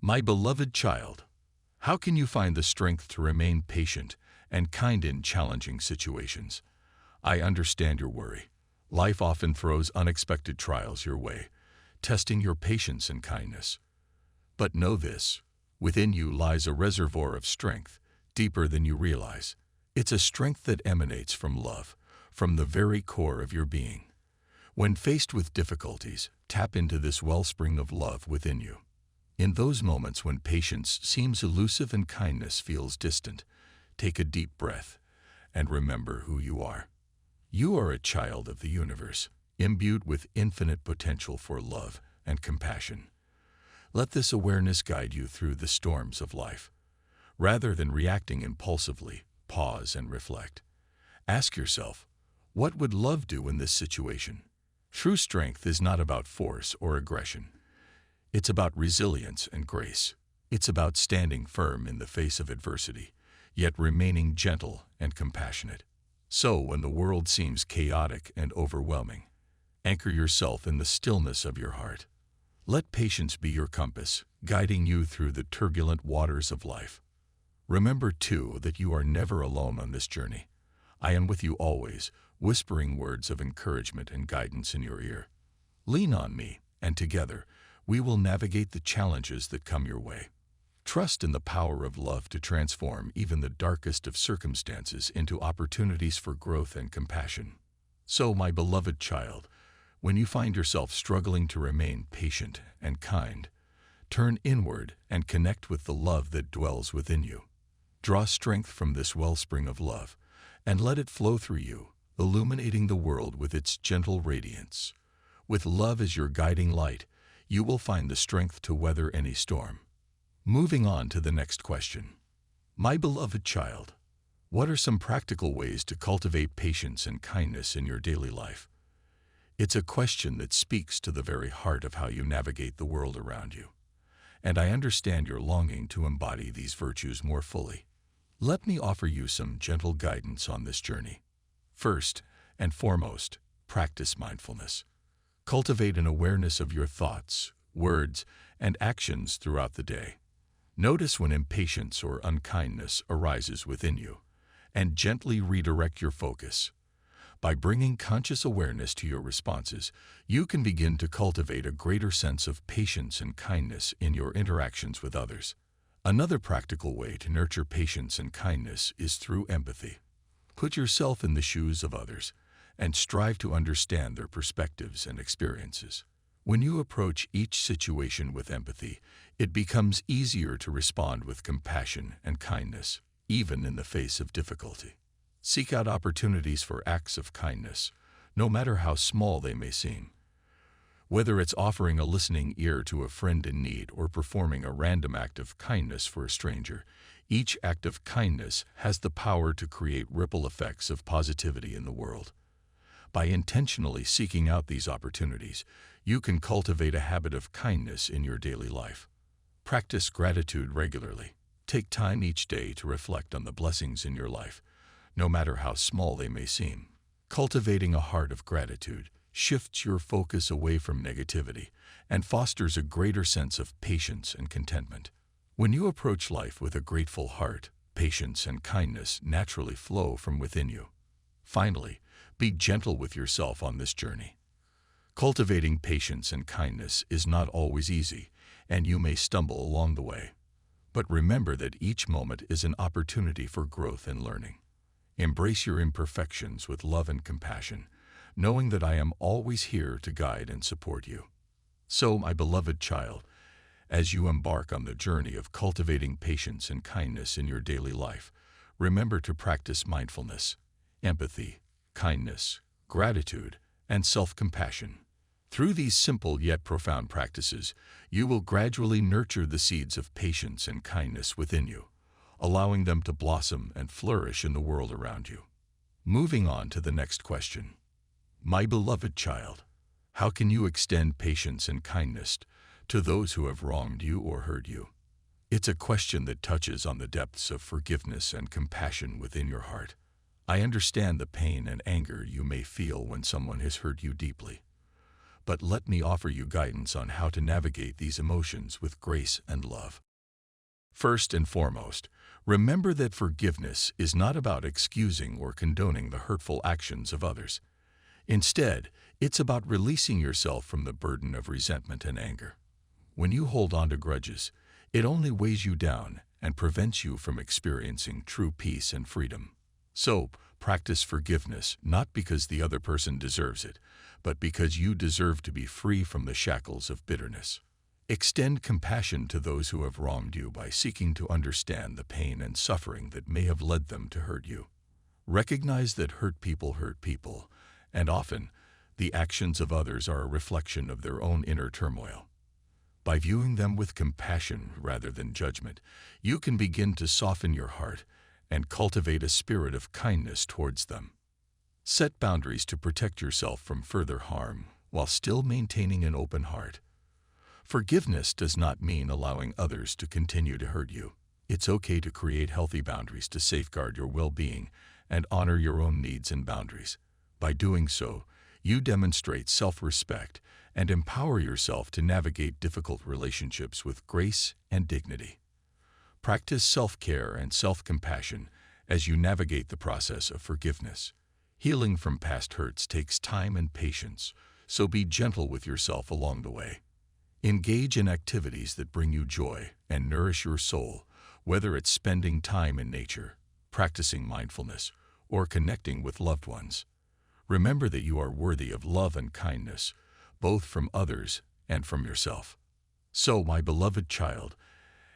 My beloved child, how can you find the strength to remain patient and kind in challenging situations? I understand your worry. Life often throws unexpected trials your way, testing your patience and kindness. But know this, within you lies a reservoir of strength, deeper than you realize. It's a strength that emanates from love, from the very core of your being. When faced with difficulties, tap into this wellspring of love within you. In those moments when patience seems elusive and kindness feels distant, take a deep breath and remember who you are. You are a child of the universe, imbued with infinite potential for love and compassion. Let this awareness guide you through the storms of life. Rather than reacting impulsively, pause and reflect. Ask yourself, what would love do in this situation? True strength is not about force or aggression. It's about resilience and grace. It's about standing firm in the face of adversity, yet remaining gentle and compassionate. So when the world seems chaotic and overwhelming, anchor yourself in the stillness of your heart. Let patience be your compass, guiding you through the turbulent waters of life. Remember, too, that you are never alone on this journey. I am with you always, whispering words of encouragement and guidance in your ear. Lean on me, and together, we will navigate the challenges that come your way. Trust in the power of love to transform even the darkest of circumstances into opportunities for growth and compassion. So, my beloved child, when you find yourself struggling to remain patient and kind, turn inward and connect with the love that dwells within you. Draw strength from this wellspring of love and let it flow through you, illuminating the world with its gentle radiance. With love as your guiding light, you will find the strength to weather any storm. Moving on to the next question. My beloved child, what are some practical ways to cultivate patience and kindness in your daily life? It's a question that speaks to the very heart of how you navigate the world around you. And I understand your longing to embody these virtues more fully. Let me offer you some gentle guidance on this journey. First and foremost, practice mindfulness. Cultivate an awareness of your thoughts, words, and actions throughout the day. Notice when impatience or unkindness arises within you, and gently redirect your focus. By bringing conscious awareness to your responses, you can begin to cultivate a greater sense of patience and kindness in your interactions with others. Another practical way to nurture patience and kindness is through empathy. Put yourself in the shoes of others and strive to understand their perspectives and experiences. When you approach each situation with empathy, it becomes easier to respond with compassion and kindness, even in the face of difficulty. Seek out opportunities for acts of kindness, no matter how small they may seem. Whether it's offering a listening ear to a friend in need or performing a random act of kindness for a stranger, each act of kindness has the power to create ripple effects of positivity in the world. By intentionally seeking out these opportunities, you can cultivate a habit of kindness in your daily life. Practice gratitude regularly. Take time each day to reflect on the blessings in your life, no matter how small they may seem. Cultivating a heart of gratitude shifts your focus away from negativity and fosters a greater sense of patience and contentment. When you approach life with a grateful heart, patience and kindness naturally flow from within you. Finally, be gentle with yourself on this journey. Cultivating patience and kindness is not always easy, and you may stumble along the way. But remember that each moment is an opportunity for growth and learning. Embrace your imperfections with love and compassion, knowing that I am always here to guide and support you. So, my beloved child, as you embark on the journey of cultivating patience and kindness in your daily life, remember to practice mindfulness, empathy, kindness, gratitude, and self-compassion. Through these simple yet profound practices, you will gradually nurture the seeds of patience and kindness within you, allowing them to blossom and flourish in the world around you. Moving on to the next question. My beloved child, how can you extend patience and kindness to those who have wronged you or hurt you? It's a question that touches on the depths of forgiveness and compassion within your heart. I understand the pain and anger you may feel when someone has hurt you deeply. but let me offer you guidance on how to navigate these emotions with grace and love. First and foremost, remember that forgiveness is not about excusing or condoning the hurtful actions of others. Instead, it's about releasing yourself from the burden of resentment and anger. When you hold on to grudges, it only weighs you down and prevents you from experiencing true peace and freedom. So, practice forgiveness not because the other person deserves it, but because you deserve to be free from the shackles of bitterness. Extend compassion to those who have wronged you by seeking to understand the pain and suffering that may have led them to hurt you. Recognize that hurt people, and often, the actions of others are a reflection of their own inner turmoil. By viewing them with compassion rather than judgment, you can begin to soften your heart and cultivate a spirit of kindness towards them. Set boundaries to protect yourself from further harm while still maintaining an open heart. Forgiveness does not mean allowing others to continue to hurt you. It's okay to create healthy boundaries to safeguard your well-being and honor your own needs and boundaries. By doing so, you demonstrate self-respect and empower yourself to navigate difficult relationships with grace and dignity. Practice self-care and self-compassion as you navigate the process of forgiveness. Healing from past hurts takes time and patience, so be gentle with yourself along the way. Engage in activities that bring you joy and nourish your soul, whether it's spending time in nature, practicing mindfulness, or connecting with loved ones. Remember that you are worthy of love and kindness, both from others and from yourself. So, my beloved child,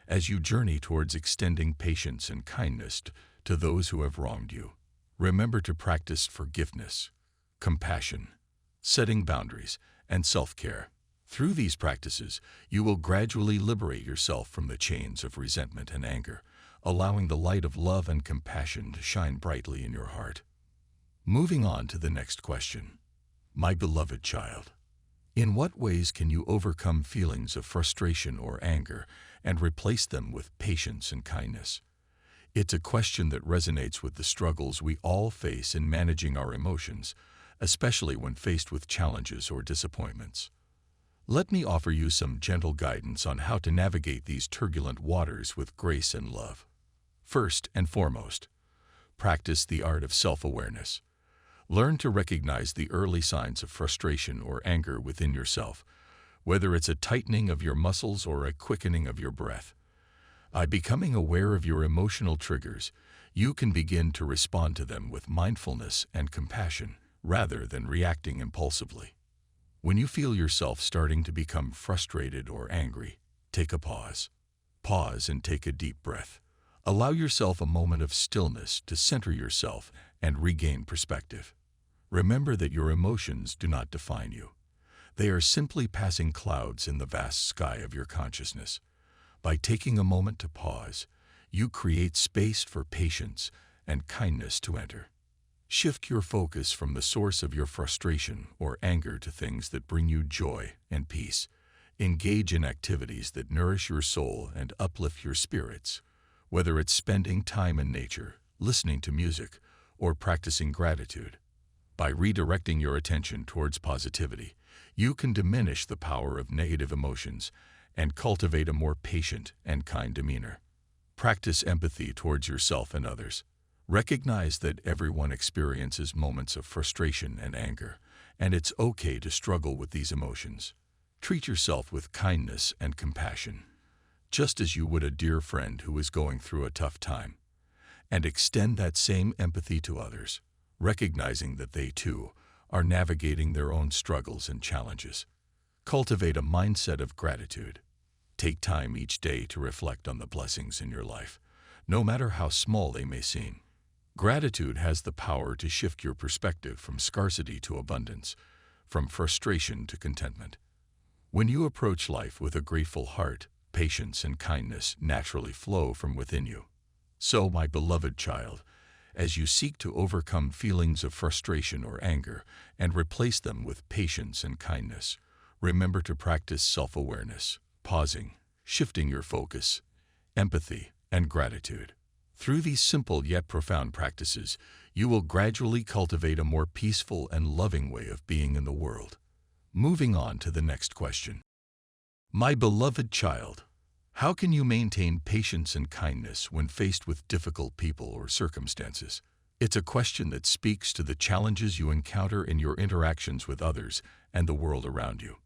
as you journey towards extending patience and kindness to those who have wronged you, remember to practice forgiveness, compassion, setting boundaries, and self-care. Through these practices, you will gradually liberate yourself from the chains of resentment and anger, allowing the light of love and compassion to shine brightly in your heart. Moving on to the next question. My beloved child, in what ways can you overcome feelings of frustration or anger and replace them with patience and kindness? It's a question that resonates with the struggles we all face in managing our emotions, especially when faced with challenges or disappointments. Let me offer you some gentle guidance on how to navigate these turbulent waters with grace and love. First and foremost, practice the art of self-awareness. Learn to recognize the early signs of frustration or anger within yourself, whether it's a tightening of your muscles or a quickening of your breath. By becoming aware of your emotional triggers, you can begin to respond to them with mindfulness and compassion, rather than reacting impulsively. When you feel yourself starting to become frustrated or angry, take a pause. Pause and take a deep breath. Allow yourself a moment of stillness to center yourself and regain perspective. Remember that your emotions do not define you. They are simply passing clouds in the vast sky of your consciousness. By taking a moment to pause, you create space for patience and kindness to enter. Shift your focus from the source of your frustration or anger to things that bring you joy and peace. Engage in activities that nourish your soul and uplift your spirits, whether it's spending time in nature, listening to music, or practicing gratitude. By redirecting your attention towards positivity, you can diminish the power of negative emotions and cultivate a more patient and kind demeanor. Practice empathy towards yourself and others. Recognize that everyone experiences moments of frustration and anger, and it's okay to struggle with these emotions. Treat yourself with kindness and compassion, just as you would a dear friend who is going through a tough time. And extend that same empathy to others, recognizing that they too are navigating their own struggles and challenges. Cultivate a mindset of gratitude. Take time each day to reflect on the blessings in your life, no matter how small they may seem. Gratitude has the power to shift your perspective from scarcity to abundance, from frustration to contentment. When you approach life with a grateful heart, patience and kindness naturally flow from within you. So, my beloved child, as you seek to overcome feelings of frustration or anger and replace them with patience and kindness, remember to practice self-awareness, pausing, shifting your focus, empathy, and gratitude. Through these simple yet profound practices, you will gradually cultivate a more peaceful and loving way of being in the world. Moving on to the next question. My beloved child, how can you maintain patience and kindness when faced with difficult people or circumstances? It's a question that speaks to the challenges you encounter in your interactions with others and the world around you.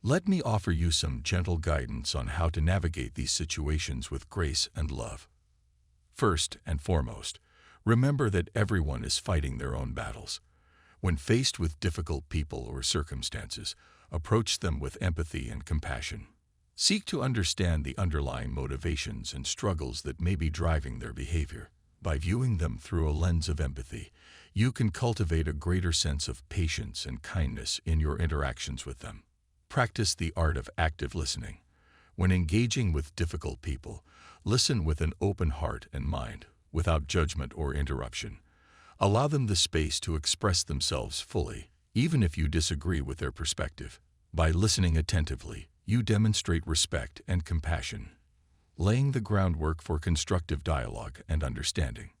Let me offer you some gentle guidance on how to navigate these situations with grace and love. First and foremost, remember that everyone is fighting their own battles. When faced with difficult people or circumstances, approach them with empathy and compassion. Seek to understand the underlying motivations and struggles that may be driving their behavior. By viewing them through a lens of empathy, you can cultivate a greater sense of patience and kindness in your interactions with them. Practice the art of active listening. When engaging with difficult people, listen with an open heart and mind, without judgment or interruption. Allow them the space to express themselves fully, even if you disagree with their perspective. By listening attentively, you demonstrate respect and compassion, laying the groundwork for constructive dialogue and understanding.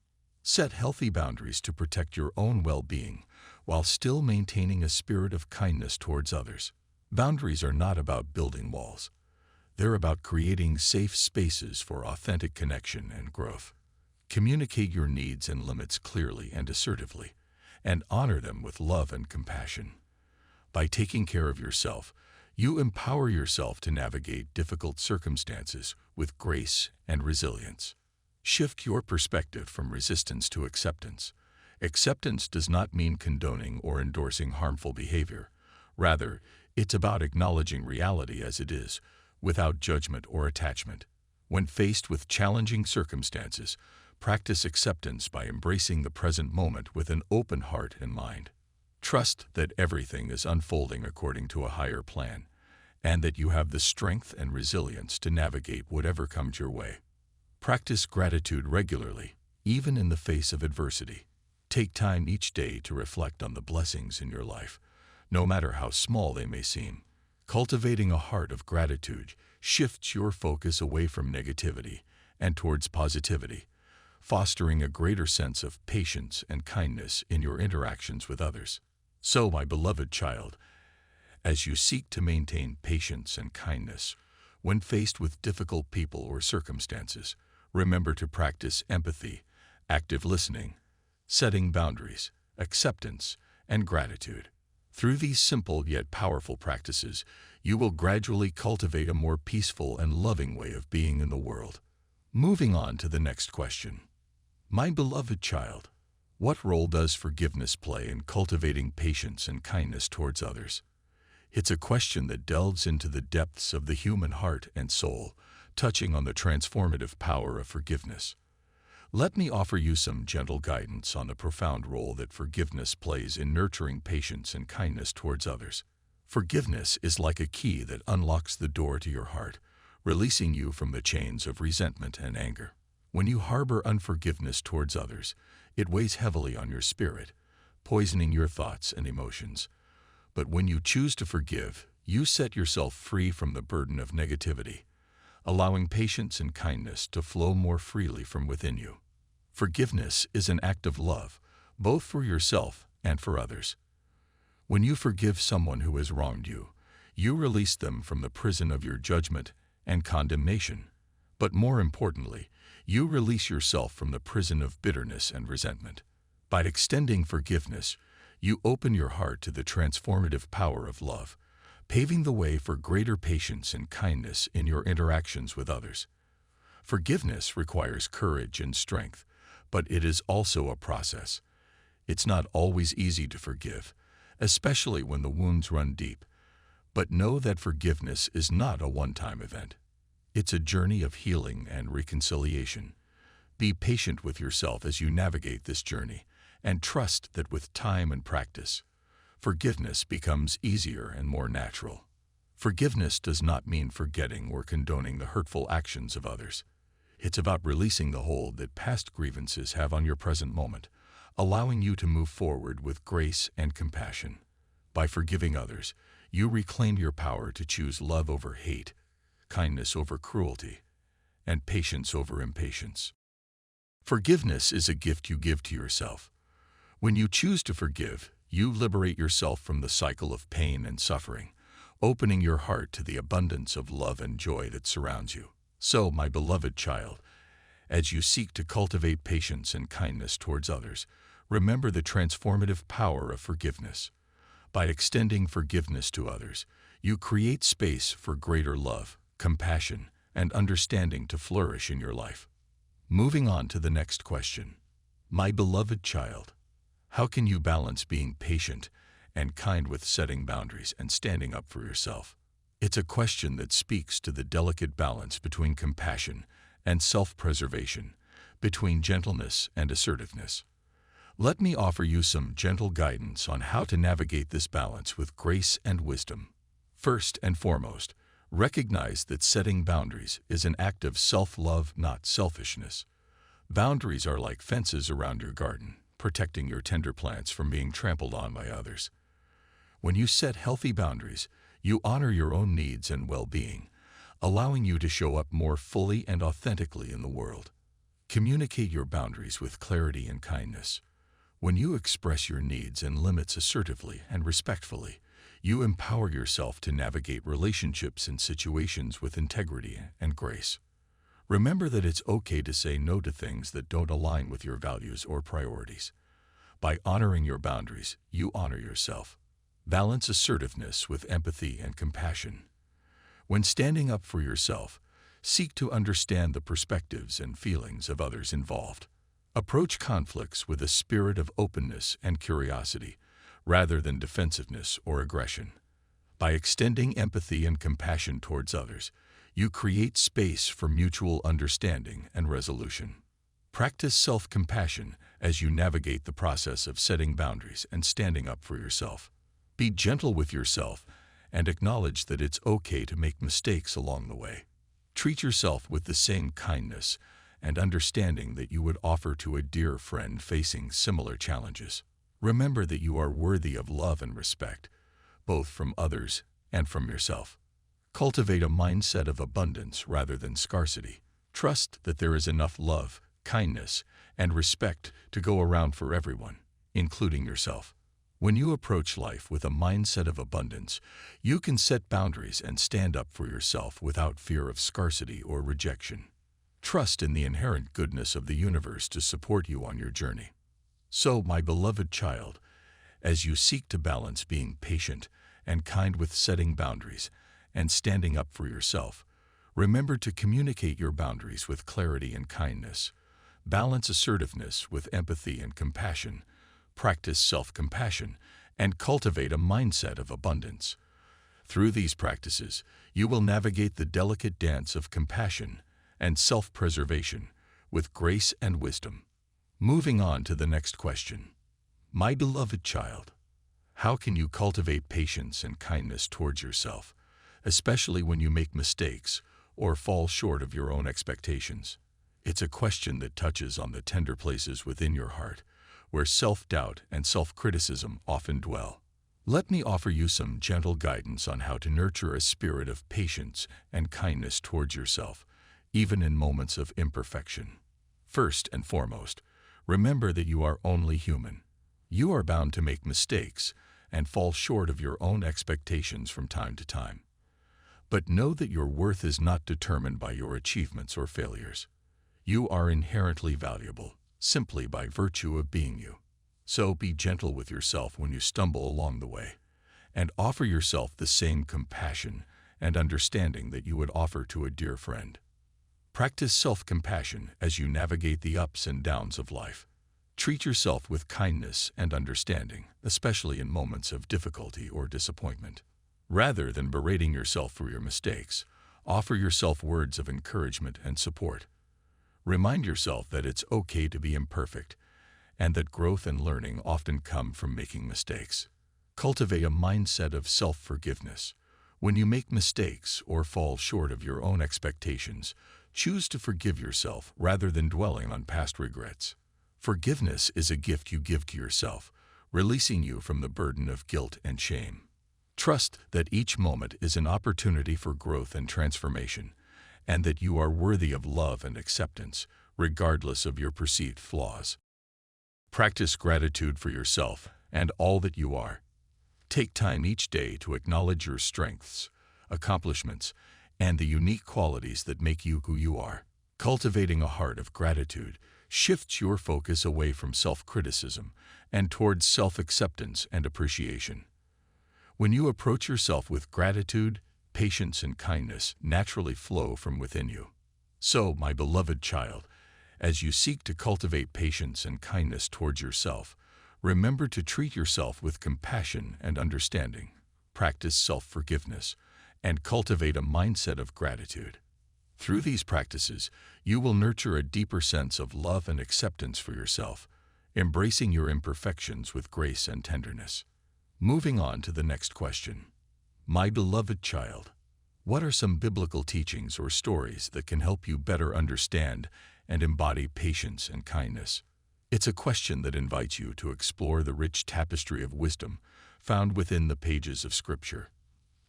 Set healthy boundaries to protect your own well-being while still maintaining a spirit of kindness towards others. Boundaries are not about building walls. They're about creating safe spaces for authentic connection and growth. Communicate your needs and limits clearly and assertively, and honor them with love and compassion. By taking care of yourself, you empower yourself to navigate difficult circumstances with grace and resilience. Shift your perspective from resistance to acceptance. Acceptance does not mean condoning or endorsing harmful behavior. Rather, it's about acknowledging reality as it is, without judgment or attachment. When faced with challenging circumstances, practice acceptance by embracing the present moment with an open heart and mind. Trust that everything is unfolding according to a higher plan, and that you have the strength and resilience to navigate whatever comes your way. Practice gratitude regularly, even in the face of adversity. Take time each day to reflect on the blessings in your life, no matter how small they may seem. Cultivating a heart of gratitude shifts your focus away from negativity and towards positivity, fostering a greater sense of patience and kindness in your interactions with others. So, my beloved child, as you seek to maintain patience and kindness when faced with difficult people or circumstances, remember to practice empathy, active listening, setting boundaries, acceptance, and gratitude. Through these simple yet powerful practices, you will gradually cultivate a more peaceful and loving way of being in the world. Moving on to the next question. My beloved child, what role does forgiveness play in cultivating patience and kindness towards others? It's a question that delves into the depths of the human heart and soul, touching on the transformative power of forgiveness. Let me offer you some gentle guidance on the profound role that forgiveness plays in nurturing patience and kindness towards others. Forgiveness is like a key that unlocks the door to your heart, releasing you from the chains of resentment and anger. When you harbor unforgiveness towards others, it weighs heavily on your spirit, poisoning your thoughts and emotions. But when you choose to forgive, you set yourself free from the burden of negativity, allowing patience and kindness to flow more freely from within you. Forgiveness is an act of love, both for yourself and for others. When you forgive someone who has wronged you, you release them from the prison of your judgment and condemnation. But more importantly, you release yourself from the prison of bitterness and resentment. By extending forgiveness, you open your heart to the transformative power of love, paving the way for greater patience and kindness in your interactions with others. Forgiveness requires courage and strength, but it is also a process. It's not always easy to forgive, especially when the wounds run deep. But know that forgiveness is not a one-time event. It's a journey of healing and reconciliation. Be patient with yourself as you navigate this journey, and trust that with time and practice, forgiveness becomes easier and more natural. Forgiveness does not mean forgetting or condoning the hurtful actions of others. It's about releasing the hold that past grievances have on your present moment, allowing you to move forward with grace and compassion. By forgiving others, you reclaim your power to choose love over hate, kindness over cruelty, and patience over impatience. Forgiveness is a gift you give to yourself. When you choose to forgive, you liberate yourself from the cycle of pain and suffering, opening your heart to the abundance of love and joy that surrounds you. So, my beloved child, as you seek to cultivate patience and kindness towards others, remember the transformative power of forgiveness. By extending forgiveness to others, you create space for greater love, compassion, and understanding to flourish in your life. Moving on to the next question. My beloved child, how can you balance being patient and kind with setting boundaries and standing up for yourself? It's a question that speaks to the delicate balance between compassion and self-preservation, between gentleness and assertiveness. Let me offer you some gentle guidance on how to navigate this balance with grace and wisdom. First and foremost, recognize that setting boundaries is an act of self-love, not selfishness. Boundaries are like fences around your garden, protecting your tender plants from being trampled on by others. When you set healthy boundaries, you honor your own needs and well-being, allowing you to show up more fully and authentically in the world. Communicate your boundaries with clarity and kindness. When you express your needs and limits assertively and respectfully, you empower yourself to navigate relationships and situations with integrity and grace. Remember that it's okay to say no to things that don't align with your values or priorities. By honoring your boundaries, you honor yourself. Balance assertiveness with empathy and compassion. When standing up for yourself, seek to understand the perspectives and feelings of others involved. Approach conflicts with a spirit of openness and curiosity, rather than defensiveness or aggression. By extending empathy and compassion towards others, you create space for mutual understanding and resolution. Practice self-compassion as you navigate the process of setting boundaries and standing up for yourself. Be gentle with yourself and acknowledge that it's okay to make mistakes along the way. Treat yourself with the same kindness and understanding that you would offer to a dear friend facing similar challenges. Remember that you are worthy of love and respect, both from others and from yourself. Cultivate a mindset of abundance rather than scarcity. Trust that there is enough love, kindness, and respect to go around for everyone, including yourself. When you approach life with a mindset of abundance, you can set boundaries and stand up for yourself without fear of scarcity or rejection. Trust in the inherent goodness of the universe to support you on your journey. So, my beloved child, as you seek to balance being patient and kind with setting boundaries and standing up for yourself, remember to communicate your boundaries with clarity and kindness. Balance assertiveness with empathy and compassion. Practice self-compassion, and cultivate a mindset of abundance. Through these practices, you will navigate the delicate dance of compassion and self-preservation with grace and wisdom. Moving on to the next question. My beloved child, how can you cultivate patience and kindness towards yourself, especially when you make mistakes or fall short of your own expectations? It's a question that touches on the tender places within your heart, where self-doubt and self-criticism often dwell. Let me offer you some gentle guidance on how to nurture a spirit of patience and kindness towards yourself, even in moments of imperfection. First and foremost, remember that you are only human. You are bound to make mistakes and fall short of your own expectations from time to time. But know that your worth is not determined by your achievements or failures. You are inherently valuable, simply by virtue of being you. So be gentle with yourself when you stumble along the way, and offer yourself the same compassion and understanding that you would offer to a dear friend. Practice self-compassion as you navigate the ups and downs of life. Treat yourself with kindness and understanding, especially in moments of difficulty or disappointment. Rather than berating yourself for your mistakes, offer yourself words of encouragement and support. Remind yourself that it's okay to be imperfect, and that growth and learning often come from making mistakes. Cultivate a mindset of self-forgiveness. When you make mistakes or fall short of your own expectations, choose to forgive yourself rather than dwelling on past regrets. Forgiveness is a gift you give to yourself, releasing you from the burden of guilt and shame. Trust that each moment is an opportunity for growth and transformation, and that you are worthy of love and acceptance, regardless of your perceived flaws. Practice gratitude for yourself and all that you are. Take time each day to acknowledge your strengths, accomplishments, and the unique qualities that make you who you are. Cultivating a heart of gratitude shifts your focus away from self-criticism and towards self-acceptance and appreciation. When you approach yourself with gratitude, patience and kindness naturally flow from within you. So, my beloved child, as you seek to cultivate patience and kindness towards yourself, remember to treat yourself with compassion and understanding. Practice self-forgiveness and cultivate a mindset of gratitude. Through these practices, you will nurture a deeper sense of love and acceptance for yourself, embracing your imperfections with grace and tenderness. Moving on to the next question. My beloved child, what are some biblical teachings or stories that can help you better understand and embody patience and kindness? It's a question that invites you to explore the rich tapestry of wisdom found within the pages of Scripture.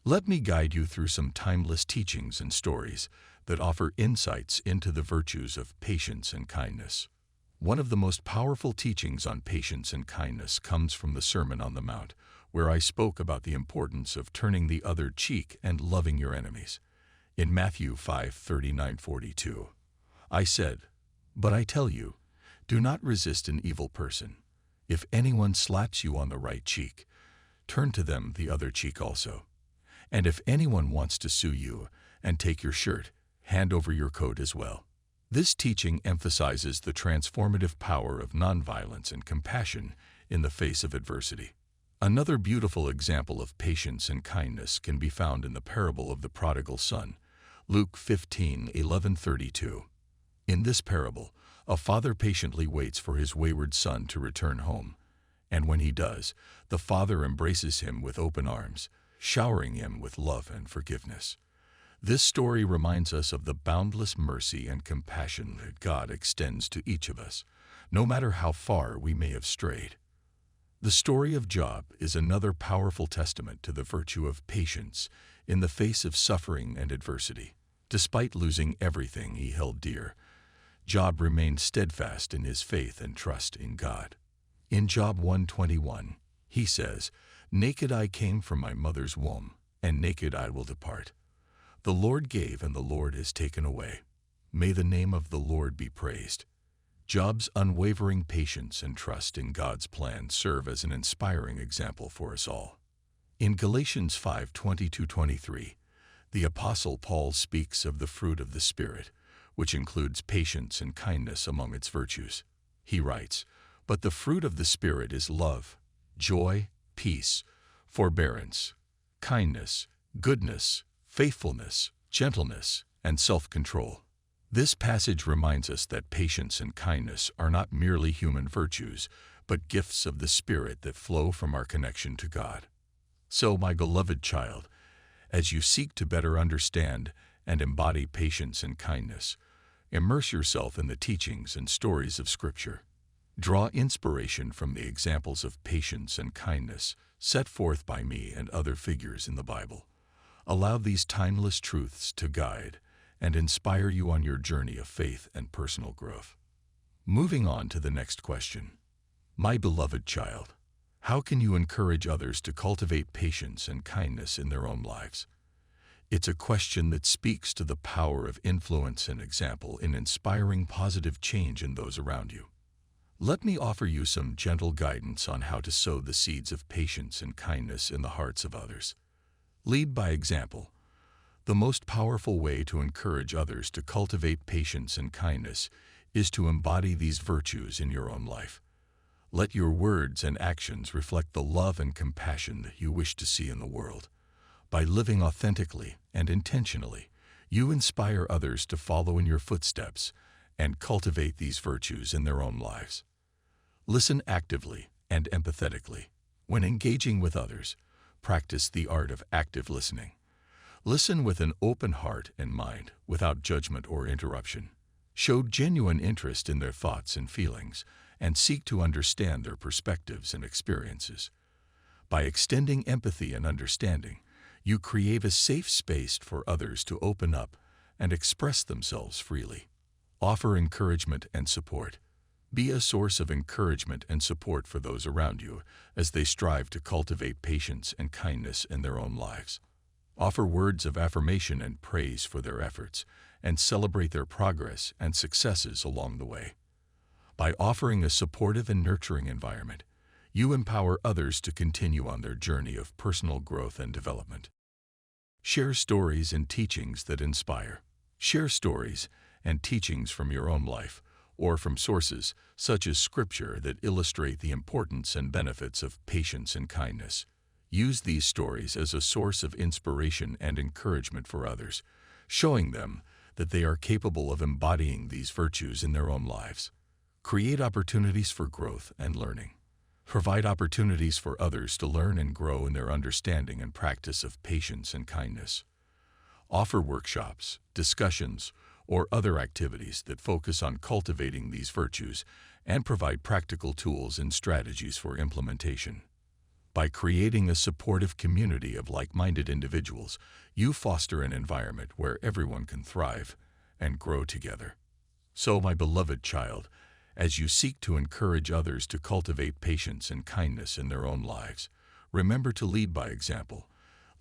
Let me guide you through some timeless teachings and stories that offer insights into the virtues of patience and kindness. One of the most powerful teachings on patience and kindness comes from the Sermon on the Mount, where I spoke about the importance of turning the other cheek and loving your enemies. In Matthew 5:39-42, I said, "But I tell you, do not resist an evil person. If anyone slaps you on the right cheek, turn to them the other cheek also. And if anyone wants to sue you and take your shirt, hand over your coat as well." This teaching emphasizes the transformative power of nonviolence and compassion in the face of adversity. Another beautiful example of patience and kindness can be found in the parable of the prodigal son, Luke 15:11-32. In this parable, a father patiently waits for his wayward son to return home, and when he does, the father embraces him with open arms, showering him with love and forgiveness. This story reminds us of the boundless mercy and compassion that God extends to each of us, no matter how far we may have strayed. The story of Job is another powerful testament to the virtue of patience in the face of suffering and adversity. Despite losing everything he held dear, Job remained steadfast in his faith and trust in God. In Job 1:21, he says, "Naked I came from my mother's womb, and naked I will depart. The Lord gave, and the Lord has taken away. May the name of the Lord be praised." Job's unwavering patience and trust in God's plan serve as an inspiring example for us all. In Galatians 5:22-23, the Apostle Paul speaks of the fruit of the Spirit, which includes patience and kindness among its virtues. He writes, "But the fruit of the Spirit is love, joy, peace, forbearance, kindness, goodness, faithfulness, gentleness, and self-control." This passage reminds us that patience and kindness are not merely human virtues, but gifts of the Spirit that flow from our connection to God. So, my beloved child, as you seek to better understand and embody patience and kindness, immerse yourself in the teachings and stories of Scripture. Draw inspiration from the examples of patience and kindness set forth by me and other figures in the Bible. Allow these timeless truths to guide and inspire you on your journey of faith and personal growth. Moving on to the next question. My beloved child, how can you encourage others to cultivate patience and kindness in their own lives? It's a question that speaks to the power of influence and example in inspiring positive change in those around you. Let me offer you some gentle guidance on how to sow the seeds of patience and kindness in the hearts of others. Lead by example. The most powerful way to encourage others to cultivate patience and kindness is to embody these virtues in your own life. Let your words and actions reflect the love and compassion that you wish to see in the world. By living authentically and intentionally, you inspire others to follow in your footsteps and cultivate these virtues in their own lives. Listen actively and empathetically. When engaging with others, practice the art of active listening. Listen with an open heart and mind, without judgment or interruption. Show genuine interest in their thoughts and feelings, and seek to understand their perspectives and experiences. By extending empathy and understanding, you create a safe space for others to open up and express themselves freely. Offer encouragement and support. Be a source of encouragement and support for those around you as they strive to cultivate patience and kindness in their own lives. Offer words of affirmation and praise for their efforts, and celebrate their progress and successes along the way. By offering a supportive and nurturing environment, you empower others to continue on their journey of personal growth and development. Share stories and teachings that inspire. Share stories and teachings from your own life, or from sources such as Scripture that illustrate the importance and benefits of patience and kindness. Use these stories as a source of inspiration and encouragement for others, showing them that they are capable of embodying these virtues in their own lives. Create opportunities for growth and learning. Provide opportunities for others to learn and grow in their understanding and practice of patience and kindness. Offer workshops, discussions, or other activities that focus on cultivating these virtues and provide practical tools and strategies for implementation. By creating a supportive community of like-minded individuals, you foster an environment where everyone can thrive and grow together. So, my beloved child, as you seek to encourage others to cultivate patience and kindness in their own lives, remember to lead by example,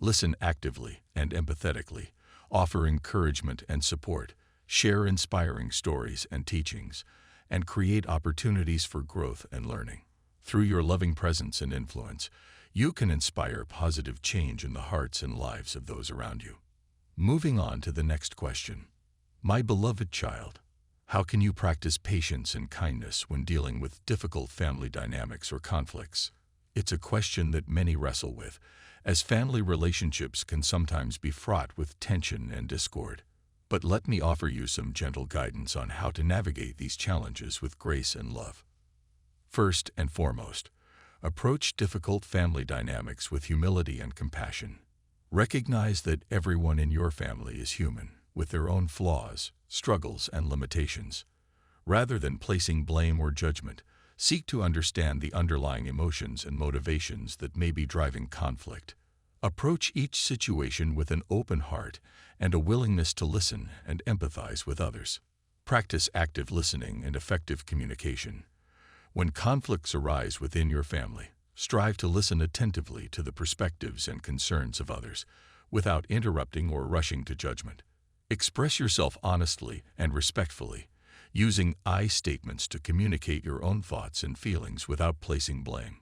listen actively and empathetically, offer encouragement and support, share inspiring stories and teachings, and create opportunities for growth and learning. Through your loving presence and influence, you can inspire positive change in the hearts and lives of those around you. Moving on to the next question. My beloved child, how can you practice patience and kindness when dealing with difficult family dynamics or conflicts? It's a question that many wrestle with, as family relationships can sometimes be fraught with tension and discord. But let me offer you some gentle guidance on how to navigate these challenges with grace and love. First and foremost, approach difficult family dynamics with humility and compassion. Recognize that everyone in your family is human, with their own flaws, struggles, and limitations. Rather than placing blame or judgment, seek to understand the underlying emotions and motivations that may be driving conflict. Approach each situation with an open heart and a willingness to listen and empathize with others. Practice active listening and effective communication. When conflicts arise within your family, strive to listen attentively to the perspectives and concerns of others, without interrupting or rushing to judgment. Express yourself honestly and respectfully, using I statements to communicate your own thoughts and feelings without placing blame.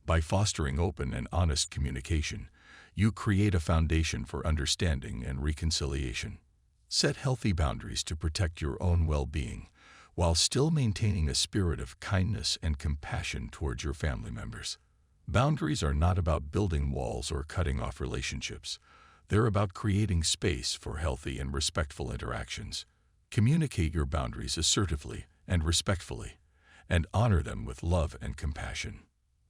By fostering open and honest communication, you create a foundation for understanding and reconciliation. Set healthy boundaries to protect your own well-being, while still maintaining a spirit of kindness and compassion towards your family members. Boundaries are not about building walls or cutting off relationships. They're about creating space for healthy and respectful interactions. Communicate your boundaries assertively and respectfully, and honor them with love and compassion.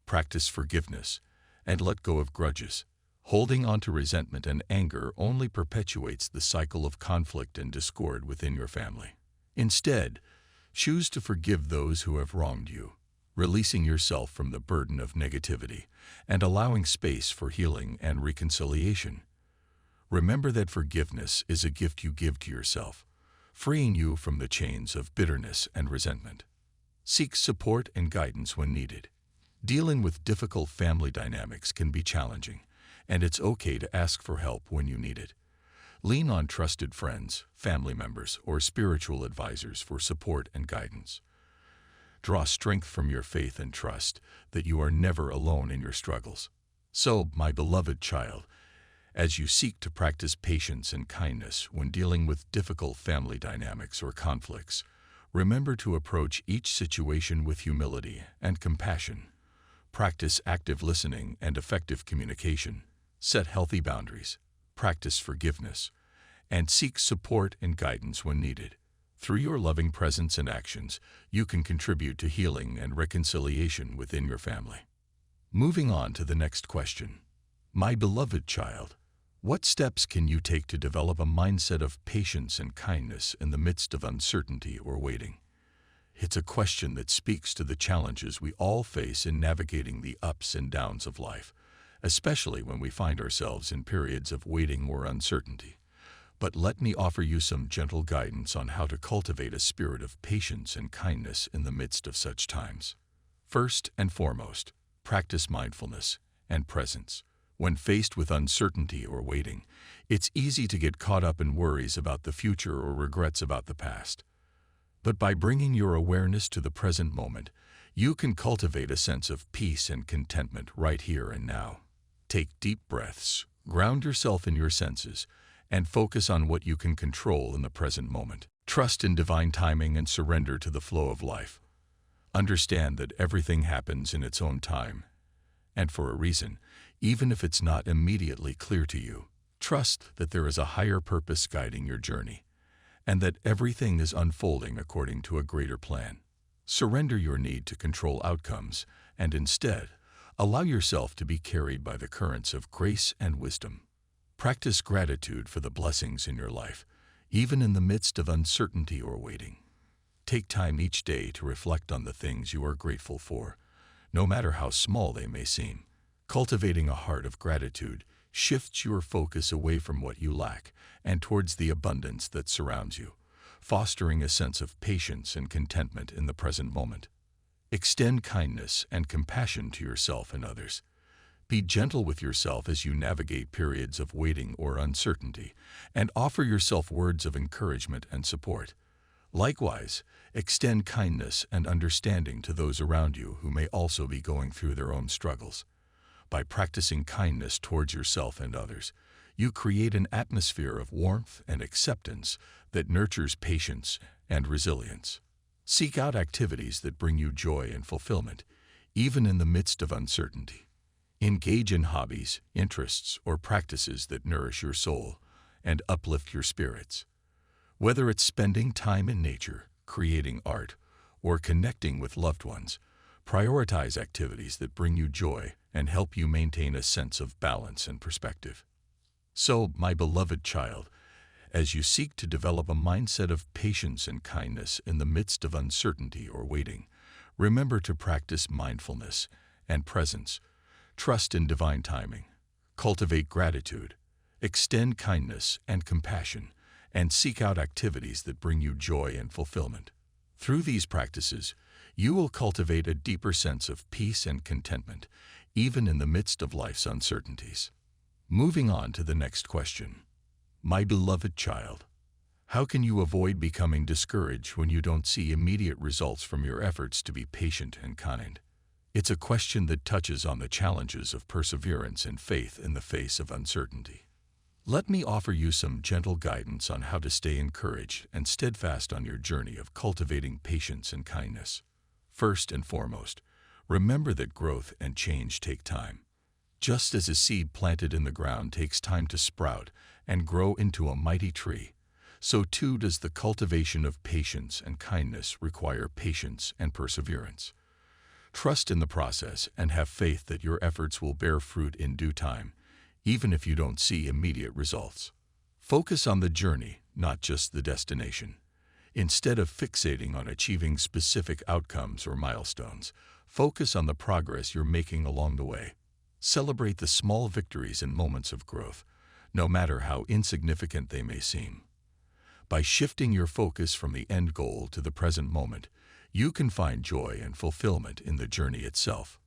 Practice forgiveness and let go of grudges. Holding on to resentment and anger only perpetuates the cycle of conflict and discord within your family. Instead, choose to forgive those who have wronged you, releasing yourself from the burden of negativity and allowing space for healing and reconciliation. Remember that forgiveness is a gift you give to yourself, freeing you from the chains of bitterness and resentment. Seek support and guidance when needed. Dealing with difficult family dynamics can be challenging, and it's okay to ask for help when you need it. Lean on trusted friends, family members, or spiritual advisors for support and guidance. Draw strength from your faith and trust that you are never alone in your struggles. So, my beloved child, as you seek to practice patience and kindness when dealing with difficult family dynamics or conflicts, remember to approach each situation with humility and compassion. Practice active listening and effective communication. Set healthy boundaries. Practice forgiveness, and seek support and guidance when needed. Through your loving presence and actions, you can contribute to healing and reconciliation within your family. Moving on to the next question. My beloved child, what steps can you take to develop a mindset of patience and kindness in the midst of uncertainty or waiting? It's a question that speaks to the challenges we all face in navigating the ups and downs of life, especially when we find ourselves in periods of waiting or uncertainty. But let me offer you some gentle guidance on how to cultivate a spirit of patience and kindness in the midst of such times. First and foremost, practice mindfulness and presence. When faced with uncertainty or waiting, it's easy to get caught up in worries about the future or regrets about the past. But by bringing your awareness to the present moment, you can cultivate a sense of peace and contentment right here and now. Take deep breaths, ground yourself in your senses, and focus on what you can control in the present moment. Trust in divine timing and surrender to the flow of life. Understand that everything happens in its own time, and for a reason, even if it's not immediately clear to you. Trust that there is a higher purpose guiding your journey, and that everything is unfolding according to a greater plan. Surrender your need to control outcomes, and instead, allow yourself to be carried by the currents of grace and wisdom. Practice gratitude for the blessings in your life, even in the midst of uncertainty or waiting. Take time each day to reflect on the things you are grateful for, no matter how small they may seem. Cultivating a heart of gratitude shifts your focus away from what you lack and towards the abundance that surrounds you, fostering a sense of patience and contentment in the present moment. Extend kindness and compassion to yourself and others. Be gentle with yourself as you navigate periods of waiting or uncertainty, and offer yourself words of encouragement and support. Likewise, extend kindness and understanding to those around you who may also be going through their own struggles. By practicing kindness towards yourself and others, you create an atmosphere of warmth and acceptance that nurtures patience and resilience. Seek out activities that bring you joy and fulfillment, even in the midst of uncertainty. Engage in hobbies, interests, or practices that nourish your soul and uplift your spirits. Whether it's spending time in nature, creating art, or connecting with loved ones, prioritize activities that bring you joy and help you maintain a sense of balance and perspective. So, my beloved child, as you seek to develop a mindset of patience and kindness in the midst of uncertainty or waiting, remember to practice mindfulness and presence. Trust in divine timing, cultivate gratitude, extend kindness and compassion, and seek out activities that bring you joy and fulfillment. Through these practices, you will cultivate a deeper sense of peace and contentment, even in the midst of life's uncertainties. Moving on to the next question. My beloved child, how can you avoid becoming discouraged when you don't see immediate results from your efforts to be patient and kind? It's a question that touches on the challenges of perseverance and faith in the face of uncertainty. Let me offer you some gentle guidance on how to stay encouraged and steadfast on your journey of cultivating patience and kindness. First and foremost, remember that growth and change take time. Just as a seed planted in the ground takes time to sprout and grow into a mighty tree, so too does the cultivation of patience and kindness require patience and perseverance. Trust in the process and have faith that your efforts will bear fruit in due time, even if you don't see immediate results. Focus on the journey, not just the destination. Instead of fixating on achieving specific outcomes or milestones, focus on the progress you're making along the way. Celebrate the small victories and moments of growth, no matter how insignificant they may seem. By shifting your focus from the end goal to the present moment, you can find joy and fulfillment in the journey itself.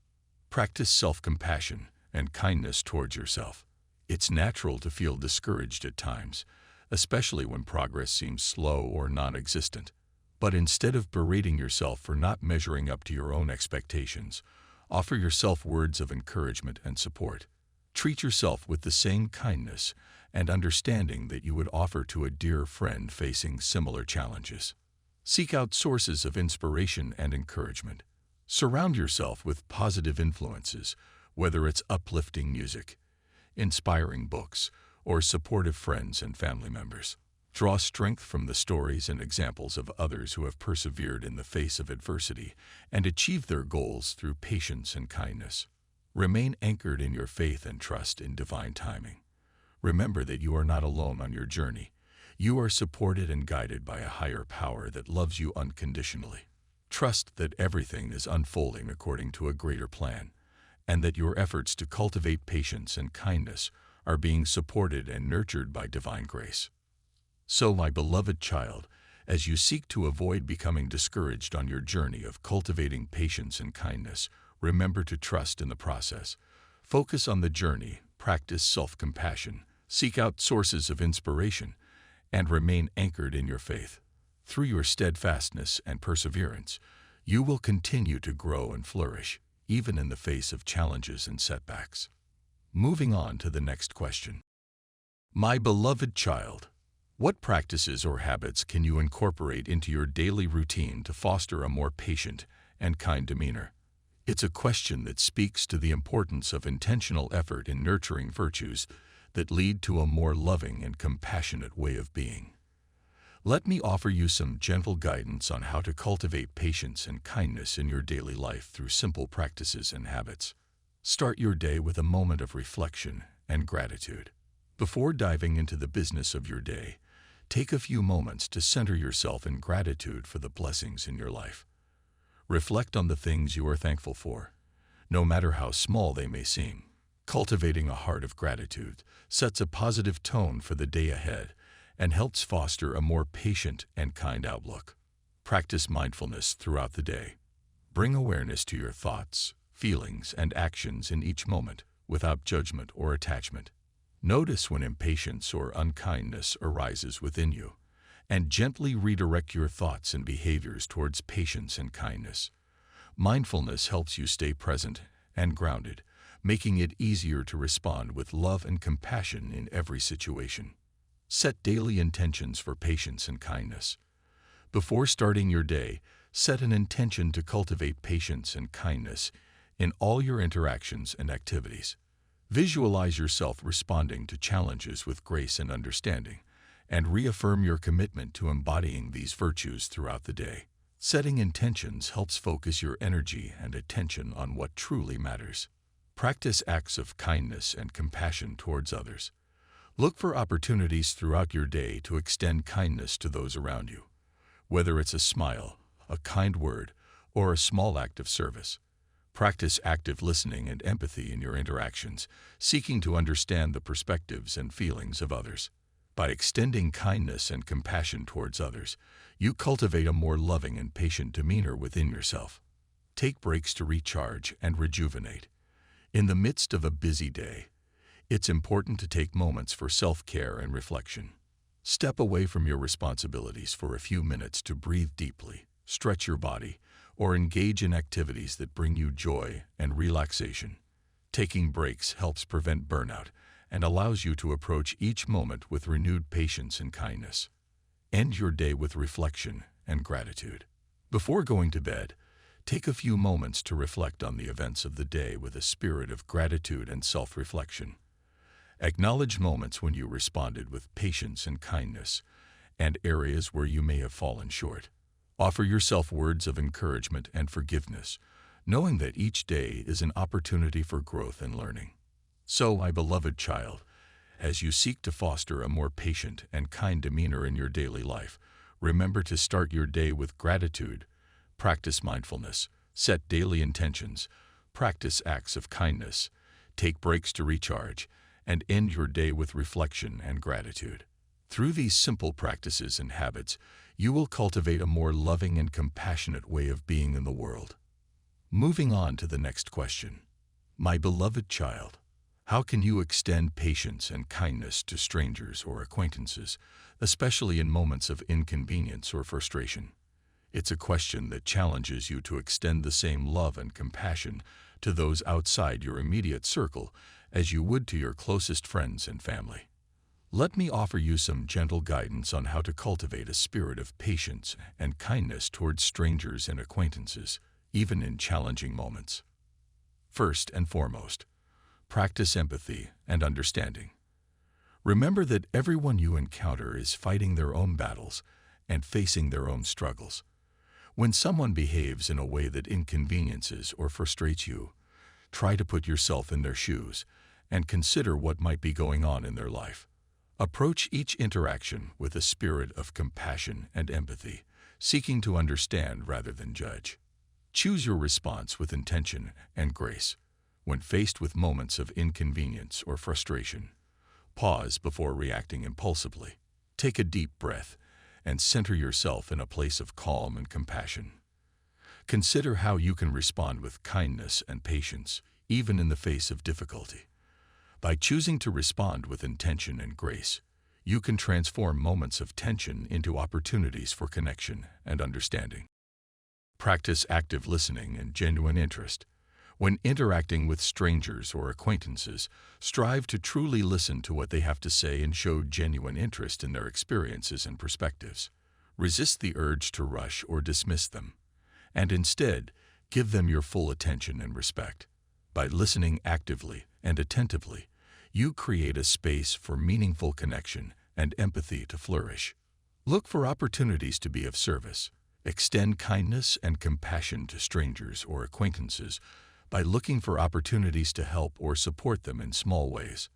Practice self-compassion and kindness towards yourself. It's natural to feel discouraged at times, especially when progress seems slow or non-existent. But instead of berating yourself for not measuring up to your own expectations, offer yourself words of encouragement and support. Treat yourself with the same kindness and understanding that you would offer to a dear friend facing similar challenges. Seek out sources of inspiration and encouragement. Surround yourself with positive influences, whether it's uplifting music, inspiring books, or supportive friends and family members. Draw strength from the stories and examples of others who have persevered in the face of adversity and achieved their goals through patience and kindness. Remain anchored in your faith and trust in divine timing. Remember that you are not alone on your journey. You are supported and guided by a higher power that loves you unconditionally. Trust that everything is unfolding according to a greater plan, and that your efforts to cultivate patience and kindness are being supported and nurtured by divine grace. So, my beloved child, as you seek to avoid becoming discouraged on your journey of cultivating patience and kindness, remember to trust in the process. Focus on the journey, practice self-compassion, seek out sources of inspiration, and remain anchored in your faith. Through your steadfastness and perseverance, you will continue to grow and flourish, even in the face of challenges and setbacks. Moving on to the next question. My beloved child, what practices or habits can you incorporate into your daily routine to foster a more patient and kind demeanor? It's a question that speaks to the importance of intentional effort in nurturing virtues that lead to a more loving and compassionate way of being. Let me offer you some gentle guidance on how to cultivate patience and kindness in your daily life through simple practices and habits. Start your day with a moment of reflection and gratitude. Before diving into the business of your day, take a few moments to center yourself in gratitude for the blessings in your life. Reflect on the things you are thankful for, no matter how small they may seem. Cultivating a heart of gratitude sets a positive tone for the day ahead and helps foster a more patient and kind outlook. Practice mindfulness throughout the day. Bring awareness to your thoughts, feelings, and actions in each moment without judgment or attachment. Notice when impatience or unkindness arises within you, and gently redirect your thoughts and behaviors towards patience and kindness. Mindfulness helps you stay present and grounded, making it easier to respond with love and compassion in every situation. Set daily intentions for patience and kindness. Before starting your day, set an intention to cultivate patience and kindness in all your interactions and activities. Visualize yourself responding to challenges with grace and understanding, and reaffirm your commitment to embodying these virtues throughout the day. Setting intentions helps focus your energy and attention on what truly matters. Practice acts of kindness and compassion towards others. Look for opportunities throughout your day to extend kindness to those around you, whether it's a smile, a kind word, or a small act of service. Practice active listening and empathy in your interactions, seeking to understand the perspectives and feelings of others. By extending kindness and compassion towards others, you cultivate a more loving and patient demeanor within yourself. Take breaks to recharge and rejuvenate. In the midst of a busy day, it's important to take moments for self-care and reflection. Step away from your responsibilities for a few minutes to breathe deeply, stretch your body, or engage in activities that bring you joy and relaxation. Taking breaks helps prevent burnout and allows you to approach each moment with renewed patience and kindness. End your day with reflection and gratitude. Before going to bed, take a few moments to reflect on the events of the day with a spirit of gratitude and self-reflection. Acknowledge moments when you responded with patience and kindness, and areas where you may have fallen short. Offer yourself words of encouragement and forgiveness, knowing that each day is an opportunity for growth and learning. So, my beloved child, as you seek to foster a more patient and kind demeanor in your daily life, remember to start your day with gratitude, practice mindfulness, set daily intentions, practice acts of kindness, take breaks to recharge, and end your day with reflection and gratitude. Through these simple practices and habits, you will cultivate a more loving and compassionate way of being in the world. Moving on to the next question. My beloved child, how can you extend patience and kindness to strangers or acquaintances, especially in moments of inconvenience or frustration? It's a question that challenges you to extend the same love and compassion to those outside your immediate circle as you would to your closest friends and family. Let me offer you some gentle guidance on how to cultivate a spirit of patience and kindness towards strangers and acquaintances, even in challenging moments. First and foremost, practice empathy and understanding. Remember that everyone you encounter is fighting their own battles and facing their own struggles. When someone behaves in a way that inconveniences or frustrates you, try to put yourself in their shoes and consider what might be going on in their life. Approach each interaction with a spirit of compassion and empathy, seeking to understand rather than judge. Choose your response with intention and grace. When faced with moments of inconvenience or frustration, pause before reacting impulsively. Take a deep breath and center yourself in a place of calm and compassion. Consider how you can respond with kindness and patience, even in the face of difficulty. By choosing to respond with intention and grace, you can transform moments of tension into opportunities for connection and understanding. Practice active listening and genuine interest. When interacting with strangers or acquaintances, strive to truly listen to what they have to say and show genuine interest in their experiences and perspectives. Resist the urge to rush or dismiss them, and instead, give them your full attention and respect. By listening actively and attentively, you create a space for meaningful connection and empathy to flourish. Look for opportunities to be of service. Extend kindness and compassion to strangers or acquaintances by looking for opportunities to help or support them in small ways.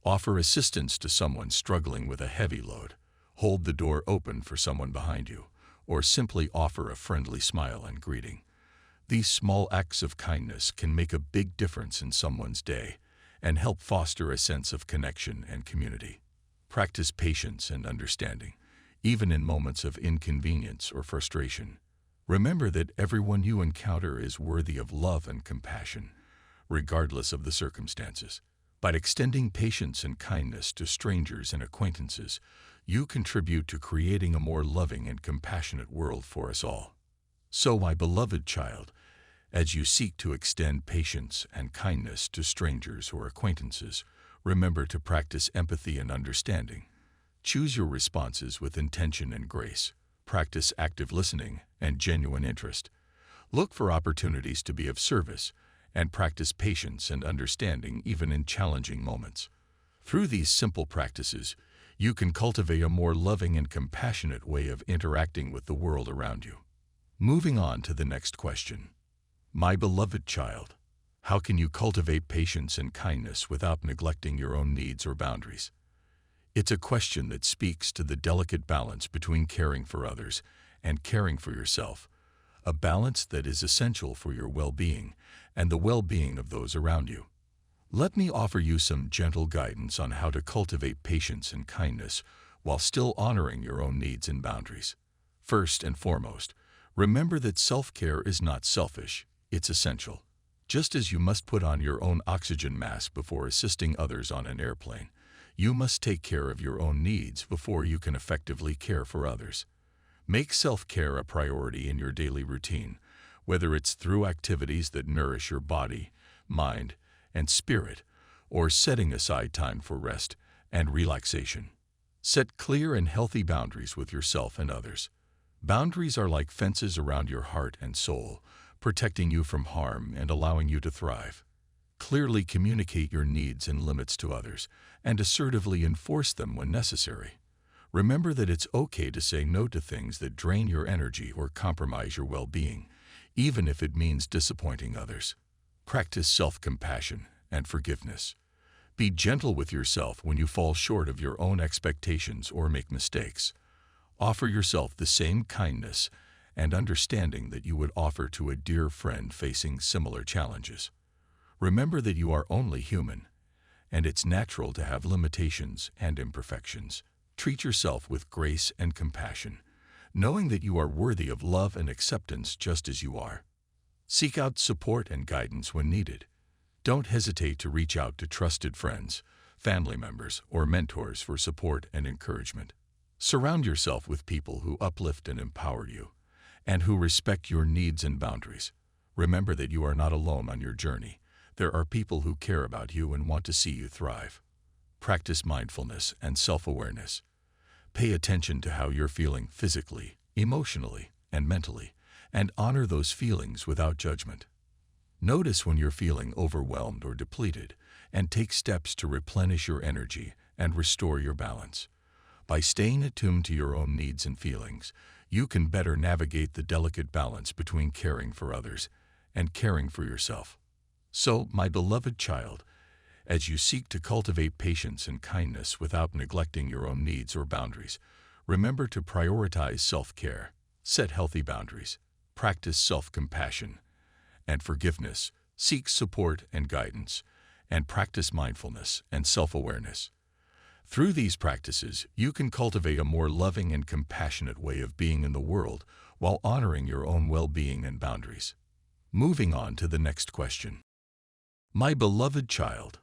Offer assistance to someone struggling with a heavy load. Hold the door open for someone behind you, or simply offer a friendly smile and greeting. These small acts of kindness can make a big difference in someone's day and help foster a sense of connection and community. Practice patience and understanding, even in moments of inconvenience or frustration. Remember that everyone you encounter is worthy of love and compassion, regardless of the circumstances. By extending patience and kindness to strangers and acquaintances, you contribute to creating a more loving and compassionate world for us all. So, my beloved child, as you seek to extend patience and kindness to strangers or acquaintances, remember to practice empathy and understanding. Choose your responses with intention and grace. Practice active listening and genuine interest. Look for opportunities to be of service, and practice patience and understanding even in challenging moments. Through these simple practices, you can cultivate a more loving and compassionate way of interacting with the world around you. Moving on to the next question. My beloved child, how can you cultivate patience and kindness without neglecting your own needs or boundaries? It's a question that speaks to the delicate balance between caring for others and caring for yourself, a balance that is essential for your well-being and the well-being of those around you. Let me offer you some gentle guidance on how to cultivate patience and kindness while still honoring your own needs and boundaries. First and foremost, remember that self-care is not selfish, it's essential. Just as you must put on your own oxygen mask before assisting others on an airplane, you must take care of your own needs before you can effectively care for others. Make self-care a priority in your daily routine, whether it's through activities that nourish your body, mind, and spirit, or setting aside time for rest and relaxation. Set clear and healthy boundaries with yourself and others. Boundaries are like fences around your heart and soul, protecting you from harm and allowing you to thrive. Clearly communicate your needs and limits to others, and assertively enforce them when necessary. Remember that it's okay to say no to things that drain your energy or compromise your well-being, even if it means disappointing others. Practice self-compassion and forgiveness. Be gentle with yourself when you fall short of your own expectations or make mistakes. Offer yourself the same kindness and understanding that you would offer to a dear friend facing similar challenges. Remember that you are only human, and it's natural to have limitations and imperfections. Treat yourself with grace and compassion, knowing that you are worthy of love and acceptance just as you are. Seek out support and guidance when needed. Don't hesitate to reach out to trusted friends, family members, or mentors for support and encouragement. Surround yourself with people who uplift and empower you, and who respect your needs and boundaries. Remember that you are not alone on your journey. There are people who care about you and want to see you thrive. Practice mindfulness and self-awareness. Pay attention to how you're feeling physically, emotionally, and mentally, and honor those feelings without judgment. Notice when you're feeling overwhelmed or depleted, and take steps to replenish your energy and restore your balance. By staying attuned to your own needs and feelings, you can better navigate the delicate balance between caring for others and caring for yourself. So, my beloved child, as you seek to cultivate patience and kindness without neglecting your own needs or boundaries, remember to prioritize self-care, set healthy boundaries, practice self-compassion and forgiveness, seek support and guidance, and practice mindfulness and self-awareness. Through these practices, you can cultivate a more loving and compassionate way of being in the world while honoring your own well-being and boundaries. Moving on to the next question. My beloved child,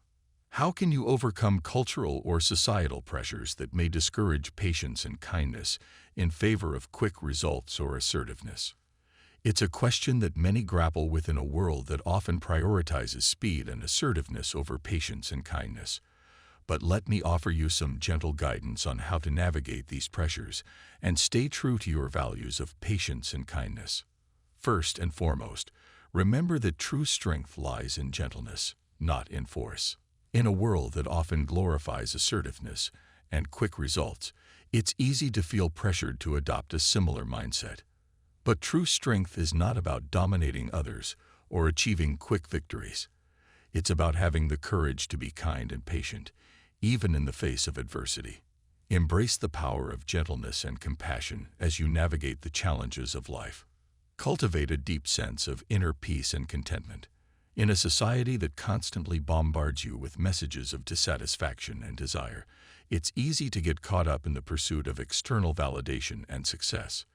how can you overcome cultural or societal pressures that may discourage patience and kindness in favor of quick results or assertiveness? It's a question that many grapple with in a world that often prioritizes speed and assertiveness over patience and kindness. But let me offer you some gentle guidance on how to navigate these pressures and stay true to your values of patience and kindness. First and foremost, remember that true strength lies in gentleness, not in force. In a world that often glorifies assertiveness and quick results, it's easy to feel pressured to adopt a similar mindset. But true strength is not about dominating others or achieving quick victories. It's about having the courage to be kind and patient, even in the face of adversity. Embrace the power of gentleness and compassion as you navigate the challenges of life. Cultivate a deep sense of inner peace and contentment. In a society that constantly bombards you with messages of dissatisfaction and desire, it's easy to get caught up in the pursuit of external validation and success.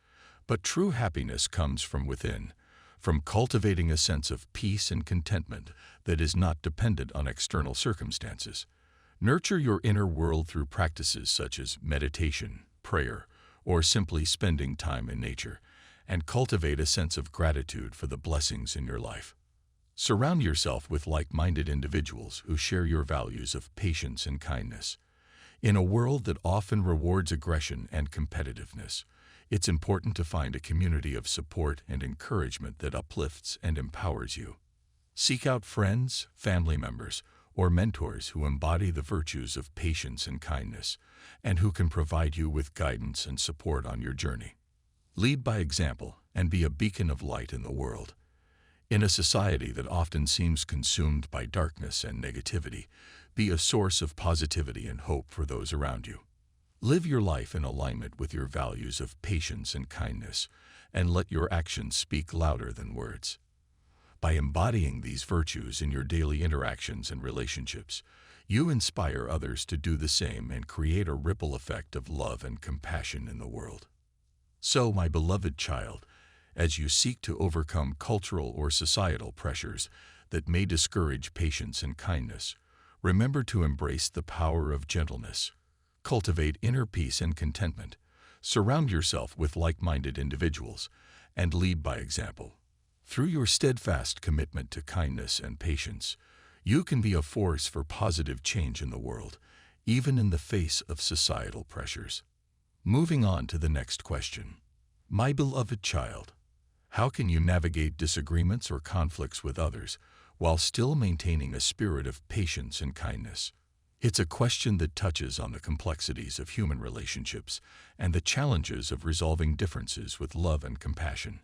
But true happiness comes from within, from cultivating a sense of peace and contentment that is not dependent on external circumstances. Nurture your inner world through practices such as meditation, prayer, or simply spending time in nature, and cultivate a sense of gratitude for the blessings in your life. Surround yourself with like-minded individuals who share your values of patience and kindness. In a world that often rewards aggression and competitiveness, it's important to find a community of support and encouragement that uplifts and empowers you. Seek out friends, family members, or mentors who embody the virtues of patience and kindness, and who can provide you with guidance and support on your journey. Lead by example and be a beacon of light in the world. In a society that often seems consumed by darkness and negativity, be a source of positivity and hope for those around you. Live your life in alignment with your values of patience and kindness, and let your actions speak louder than words. By embodying these virtues in your daily interactions and relationships, you inspire others to do the same and create a ripple effect of love and compassion in the world. So, my beloved child, as you seek to overcome cultural or societal pressures that may discourage patience and kindness, remember to embrace the power of gentleness. Cultivate inner peace and contentment. Surround yourself with like-minded individuals, and lead by example. Through your steadfast commitment to kindness and patience, you can be a force for positive change in the world, even in the face of societal pressures. Moving on to the next question. My beloved child, how can you navigate disagreements or conflicts with others while still maintaining a spirit of patience and kindness? It's a question that touches on the complexities of human relationships and the challenges of resolving differences with love and compassion.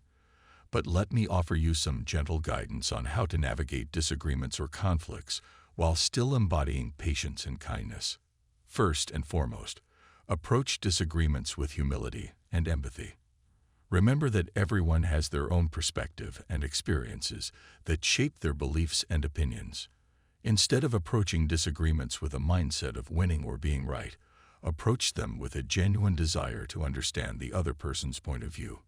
But let me offer you some gentle guidance on how to navigate disagreements or conflicts while still embodying patience and kindness. First and foremost, approach disagreements with humility and empathy. Remember that everyone has their own perspective and experiences that shape their beliefs and opinions. Instead of approaching disagreements with a mindset of winning or being right, approach them with a genuine desire to understand the other person's point of view.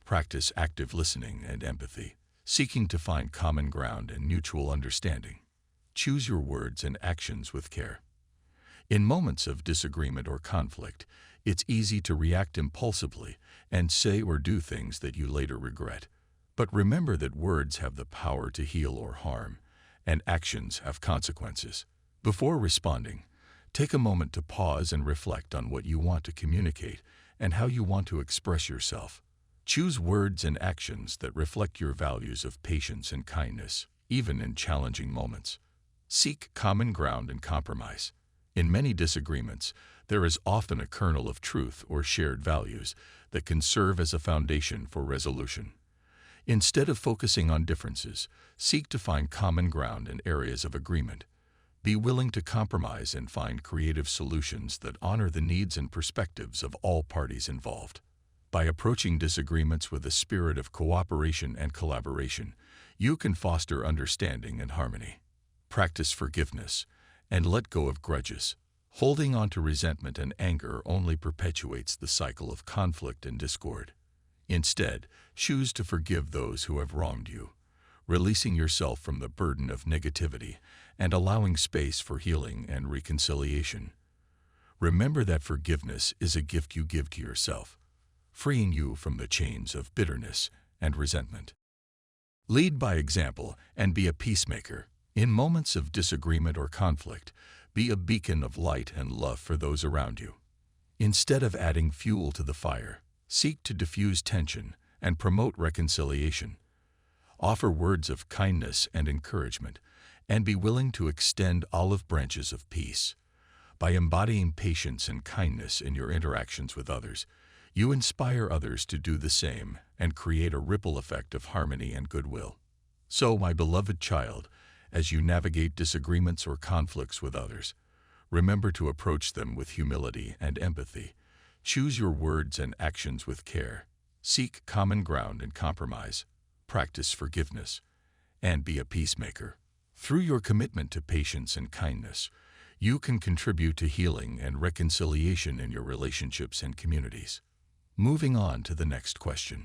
Practice active listening and empathy, seeking to find common ground and mutual understanding. Choose your words and actions with care. In moments of disagreement or conflict, it's easy to react impulsively and say or do things that you later regret. But remember that words have the power to heal or harm, and actions have consequences. Before responding, take a moment to pause and reflect on what you want to communicate and how you want to express yourself. Choose words and actions that reflect your values of patience and kindness, even in challenging moments. Seek common ground and compromise. In many disagreements, there is often a kernel of truth or shared values that can serve as a foundation for resolution. Instead of focusing on differences, seek to find common ground in areas of agreement. Be willing to compromise and find creative solutions that honor the needs and perspectives of all parties involved. By approaching disagreements with a spirit of cooperation and collaboration, you can foster understanding and harmony. Practice forgiveness and let go of grudges. Holding on to resentment and anger only perpetuates the cycle of conflict and discord. Instead, choose to forgive those who have wronged you, releasing yourself from the burden of negativity and allowing space for healing and reconciliation. Remember that forgiveness is a gift you give to yourself, freeing you from the chains of bitterness and resentment. Lead by example and be a peacemaker. In moments of disagreement or conflict, be a beacon of light and love for those around you. Instead of adding fuel to the fire, seek to diffuse tension and promote reconciliation. Offer words of kindness and encouragement, and be willing to extend olive branches of peace. By embodying patience and kindness in your interactions with others, you inspire others to do the same and create a ripple effect of harmony and goodwill. So, my beloved child, as you navigate disagreements or conflicts with others, remember to approach them with humility and empathy. Choose your words and actions with care. Seek common ground and compromise. Practice forgiveness, and be a peacemaker. Through your commitment to patience and kindness, you can contribute to healing and reconciliation in your relationships and communities. Moving on to the next question.